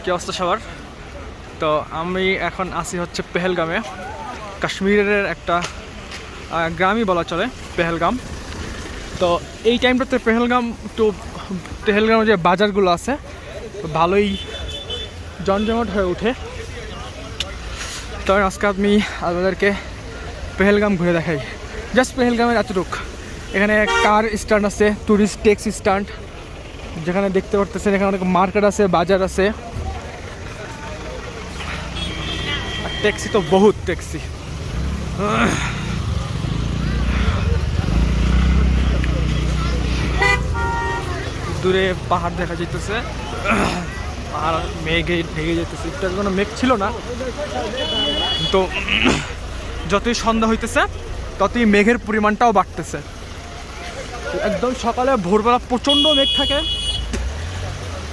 কি অবস্থা সবার? তো আমি এখন আসি হচ্ছে পেহেলগামে, কাশ্মীরের একটা গ্রামই বলা চলে পেহেলগাম। তো এই টাইমটাতে পেহেলগাম যে বাজারগুলো আছে ভালোই জমজমাট হয়ে ওঠে। তো আজকে আমি আপনাদেরকে পেহেলগাম ঘুরে দেখাই। জাস্ট পেহেলগামের এতটুক। এখানে কার স্ট্যান্ড আছে, ট্যুরিস্ট ট্যাক্সি স্ট্যান্ড, যেখানে দেখতে পারতেছেন এখানে অনেক মার্কেট আছে, বাজার আছে। আর ট্যাক্সি তো বহুত ট্যাক্সি। দূরে পাহাড় দেখা যাইতেছে, পাহাড় মেঘে ঢেকে যেতেছে। একটু কোনো মেঘ ছিল না, তো যতই সন্ধ্যা হইতেছে ততই মেঘের পরিমাণটাও বাড়তেছে। একদম সকালে ভোরবেলা প্রচণ্ড মেঘ থাকে,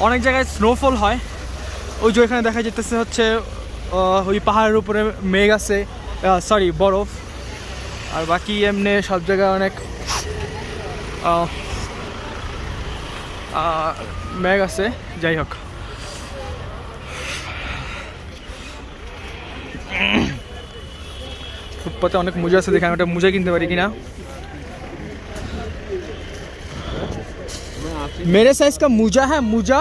অনেক জায়গায় স্নোফল হয়। ওই যে এখানে দেখা যেতেছে হচ্ছে ওই পাহাড়ের উপরে মেঘ আছে, সরি বরফ। আর বাকি এমনি সব জায়গায় অনেক মেঘ আছে। যাই হোক, ফুটপাতে অনেক মোজা আছে, দেখে আমি একটা মোজা কিনতে পারি কিনা। मेरे साइज का मोजा है, मोजा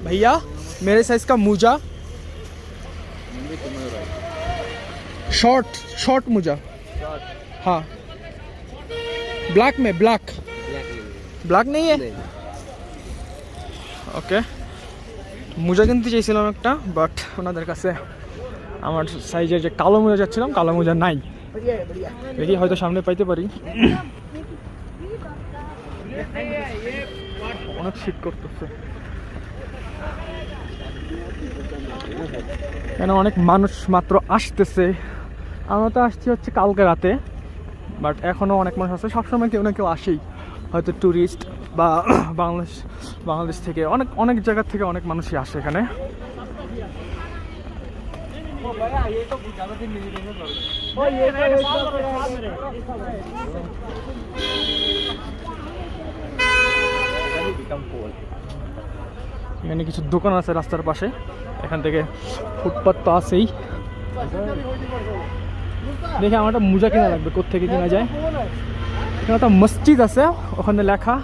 भैया मेरे साइज का मोजा, शॉर्ट मोजा। हाँ ब्लैक में, ब्लैक नहीं है। ওকে, মোজা কিনতে চাইছিলাম একটা, বাট ওনাদের কাছে আমার সাইজের যে কালো মোজা যাচ্ছিলাম, কালো মোজা নাই। দেখি হয়তো সামনে পাইতে পারি। অনেক শীত করতেছে, কেন অনেক মানুষ মাত্র আসতেছে। আমরা তো আসছি হচ্ছে কালকে রাতে, বাট এখনও অনেক মানুষ আছে। সবসময় কেউ না কেউ আসেই, হয়তো ট্যুরিস্ট বা বাংলাদেশ থেকে অনেক জায়গা থেকে অনেক মানুষই আসে এখানে। এখানে কিছু দোকান আছে রাস্তার পাশে, এখান থেকে ফুটপাত তো আছেই। দেখে আমার একটা মোজা কেনা লাগবে, কোত্থেকে কেনা যায়। এখানে একটা মসজিদ আছে, ওখানে লেখা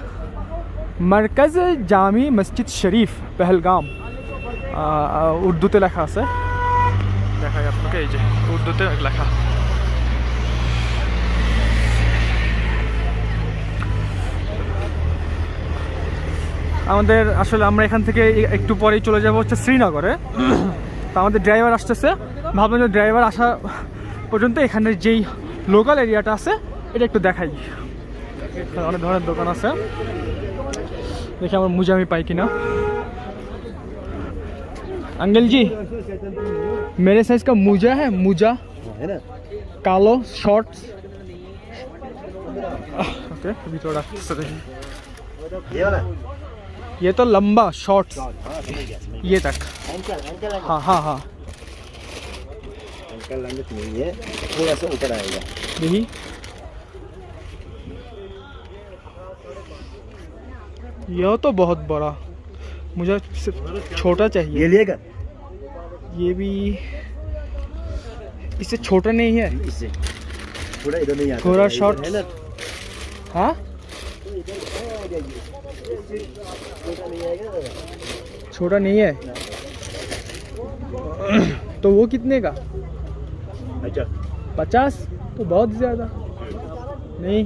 মার্কাজ জামি মসজিদ শরীফ পেহেলগাম, উর্দুতে লেখা আছে। দেখাই আপনাকে, এই যে উর্দুতে লেখা। আমাদের আসলে আমরা এখান থেকে একটু পরেই চলে যাব হচ্ছে শ্রীনগরে। তো আমাদের ড্রাইভার আসতেছে, ভাবলাম যে ড্রাইভার আসা পর্যন্ত এখানের যেই লোকাল এরিয়াটা আছে এটা একটু দেখাই। অনেক ধরনের দোকান আছে, দেখি আমার মোজা আমি পাই কিনা। अंकल जी मेरे साइज का मोजा है, मोजा कालो शॉर्ट्स। ओके, अभी थोड़ा ये तो लंबा शॉर्ट्स ये तक। हाँ हाँ हाँ, नहीं है, थोड़ा सा ऊपर आएगा। यही यह तो बहुत बड़ा, मुझे छोटा चाहिए। ये लिएगा? ये भी इससे छोटा नहीं है, इससे थोड़ा इधर नहीं आता, थोड़ा शॉर्ट है ना। हाँ छोटा नहीं है। तो वो कितने का? 50? तो बहुत ज़्यादा नहीं,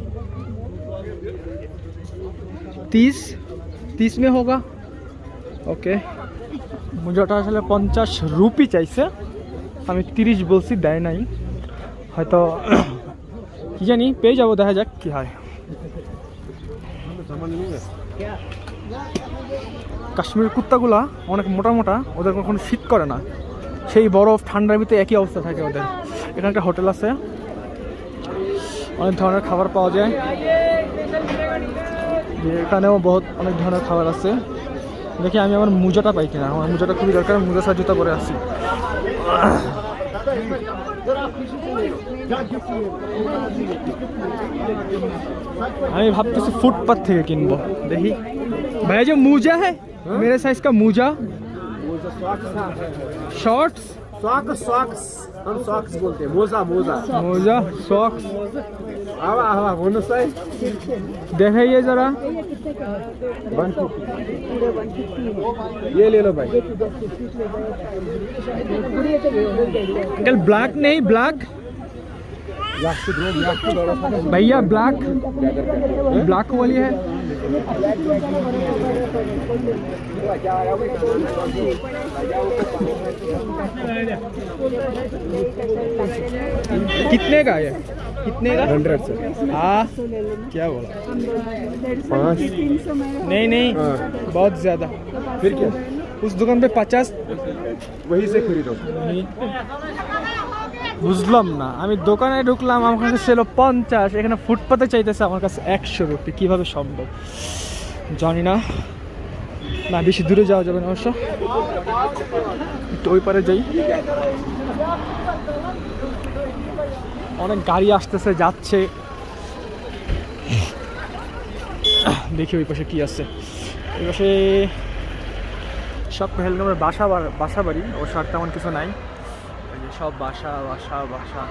30 में होगा। ওকে, মোজাটা আসলে 50 রুপি চাইছে, আমি 30 বলছি, দেয় নাই। হয়তো কি জানি পেয়ে যাবো, দেখা যাক কি হয়। কাশ্মীরের কুত্তাগুলা অনেক মোটা মোটা, ওদের কখনো শীত করে না, সেই বরফ ঠান্ডার ভিতরে একই অবস্থা থাকে ওদের। এখানে একটা হোটেল আছে, অনেক ধরনের খাবার পাওয়া যায়। এখানেও অনেক ধরনের খাবার আছে। দেখি আমি আমার মোজাটা পাই কিনা, আমার মোজাটা খুবই দরকার, মোজা ছাড়া জুতা পরে আসছি। আমি ভাবতেছি ফুটপাথ থেকে কিনবো। দেখি ভাইয়া, যে মোজা है मेरे साइज का मोजा शॉर्ट्स सॉक्स सॉक्स हम सॉक्स बोलते हैं मोजा मोजा मोजा सॉक्स आवा आवा बोनस है दिखाइए जरा 150 ये ले लो भाई कल ब्लैक नहीं ब्लैक भैया ब्लैक ब्लैक वाली है कितने का है कितने का 100 से हाँ क्या बोला 5 नहीं नहीं हाँ। बहुत ज्यादा फिर क्या उस दुकान पे 50 वहीं से खरीदो বুঝলাম না আমি দোকানে ঢুকলাম আমার কাছে ছিল 50 এখানে ফুটপাতে চাইতেছে আমার কাছে 100 রুপি কিভাবে সম্ভব জানি না না বেশি দূরে যাওয়া যাবে না অবশ্য একটু ওই পারে যাই অনেক গাড়ি আসতেছে যাচ্ছে দেখি ওই পাশে কি আছে ওই পাশে সব পেহেলগামের বাসা বাড়ি অবশ্য আর তেমন কিছু নাই সব বাসা বাসা বাসা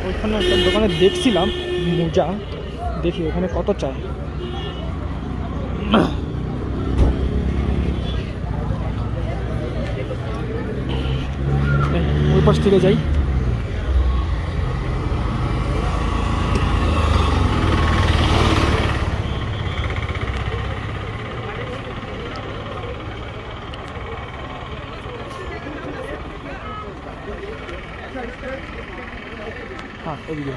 ওইখানে একটা দোকানে দেখছিলাম মোজা দেখি ওখানে কত চায় ওই পাশ থেকে যাই হ্যাঁ এদিকে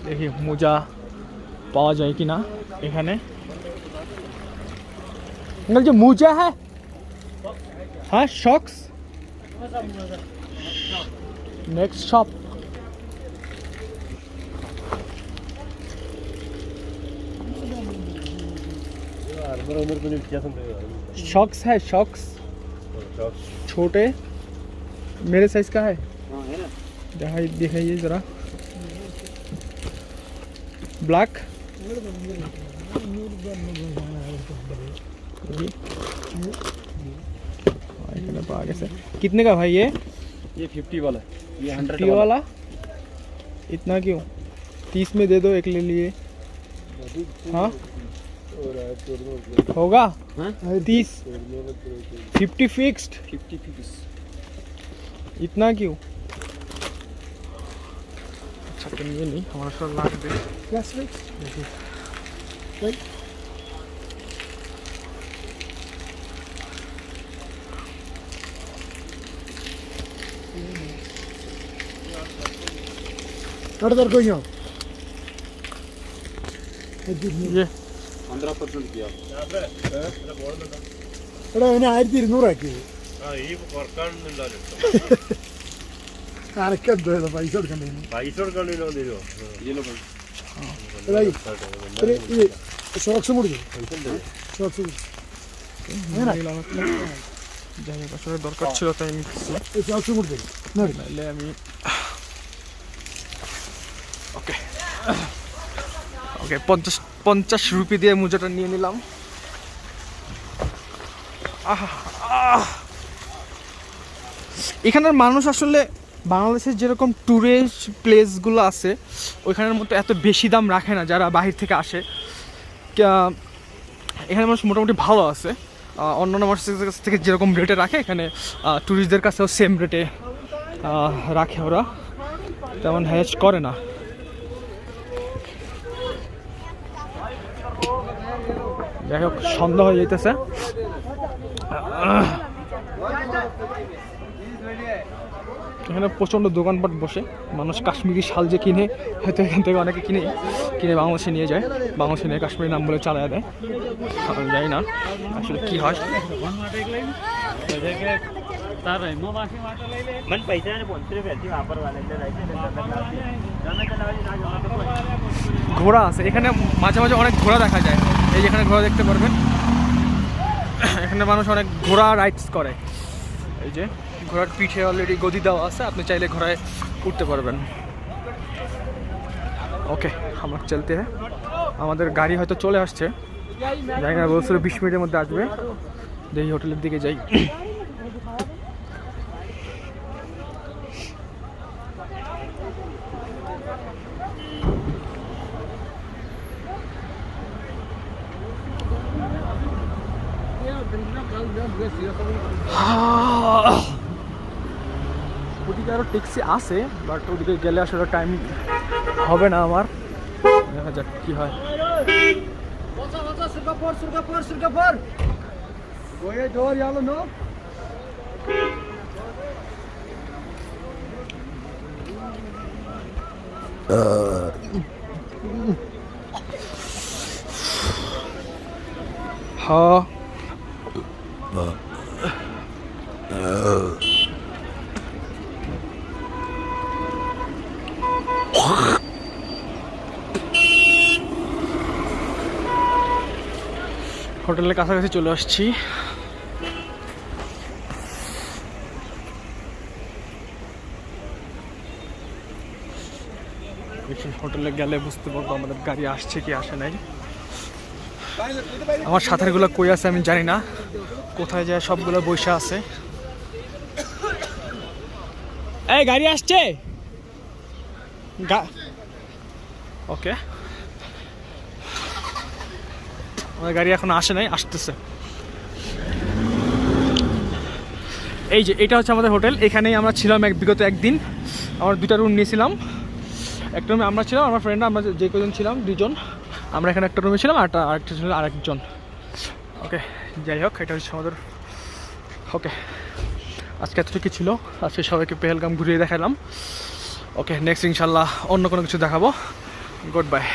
দেখি মোজা পাওয়া যায় কি না এখানে जो मोजा है हाँ शॉक्स नेक्स्ट शॉप शॉक्स है शॉक्स छोटे मेरे साइज का है दिखाइए जरा ब्लैक कितने का भाई ये 50 वाला ये 50 वाला इतना क्यों 30 में दे दो एक ले लिए हाँ होगा 30 50 फिक्स्ड 50 फिक्स इतना क्यों अच्छा तो ये नहीं हमारा साथ लाख दे ये 15% किया എടാ അവന് 1200 ആക്കി അനക്കെന്തോ പൈസ കൊടുക്കണ്ടേ ये लो भाई ഷോക്സ് മുടി ഷോക്സ് যাই হোক আসলে দরকার ছিল তাই নিচ্ছি ഷോക്സ് മുടി নাহলে আমি ওকে ওকে 50 রুপি দিয়ে মোজাটা নিয়ে নিলাম এখানের মানুষ আসলে বাংলাদেশের যেরকম ট্যুরিস্ট প্লেসগুলো আছে ওইখানের মতো এত বেশি দাম রাখে না যারা বাহির থেকে আসে এখানে মানুষ মোটামুটি ভালো আছে অন্যান্য মানুষের কাছ থেকে যেরকম রেটে রাখে এখানে ট্যুরিস্টদের কাছেও সেম রেটে রাখে ওরা তেমন হ্যাচ করে না যাই হোক সন্ধ্যা হয়ে যাইতেছে এখানে প্রচণ্ড দোকানপাট বসে, মানুষ কাশ্মীরি শাল যে কিনে, হয়তো এখান থেকে অনেকে কিনে বাংলাদেশে নিয়ে যায়, বাংলাদেশে নিয়ে কাশ্মীরি নাম বলে চালায় দেয়। আমি জানি না আসলে কী হয়। ঘোড়া আছে এখানে, মাঝে মাঝে অনেক ঘোড়া দেখা যায়। এই যেখানে ঘোড়া দেখতে পারবেন, এখানে মানুষ অনেক ঘোড়া রাইডস করে। এই যে ঘোড়ার পিঠে অলরেডি গদি দেওয়া আছে, আপনি চাইলে ঘোড়ায় উঠতে পারবেন। ওকে, আমরা চলতে হ্যাঁ, আমাদের গাড়ি হয়তো চলে আসছে, জানি না, বলছিল 20 মিনিটের মধ্যে আসবে। দেখি হোটেলের দিকে যাই। ওদিকে আরও ট্যাক্সি আছে, বাট ওদিকে গেলে আসলে টাইম হবে না আমার, দেখা যাক কী হয়। হ্যাঁ হোটেলের কাছাকাছি চলে আসছি। হোটেলে গেলে বুঝতে পারবো আমাদের গাড়ি আসছে কি আসে নাই। আমার সাথীগুলো কই আছে আমি জানি না, কোথায় যায় সবগুলো বসে আছে। এই গাড়ি আসছে, ওকে, আমার গাড়ি এখন আসে নাই, আসতেছে। এই যে এটা হচ্ছে আমাদের হোটেল, এখানেই আমরা ছিলাম বিগত একদিন। আমরা 2টা রুম নিয়েছিলাম, একটা রুমে আমরা ছিলাম, আমার ফ্রেন্ডরা, আমরা যে কজন ছিলাম 2জন, আমরা এখানে একটা রুমে ছিলাম, আরেকটা ছিল আরেকজন। ওকে, যাই হোক, এটা হচ্ছে আমাদের। ওকে, আজকে এতটুকু ছিল, আজকে সবাইকে পেহেলগাম ঘুরিয়ে দেখালাম। ওকে, নেক্সট ইনশাল্লাহ অন্য কোনো কিছু দেখাবো। Good bye.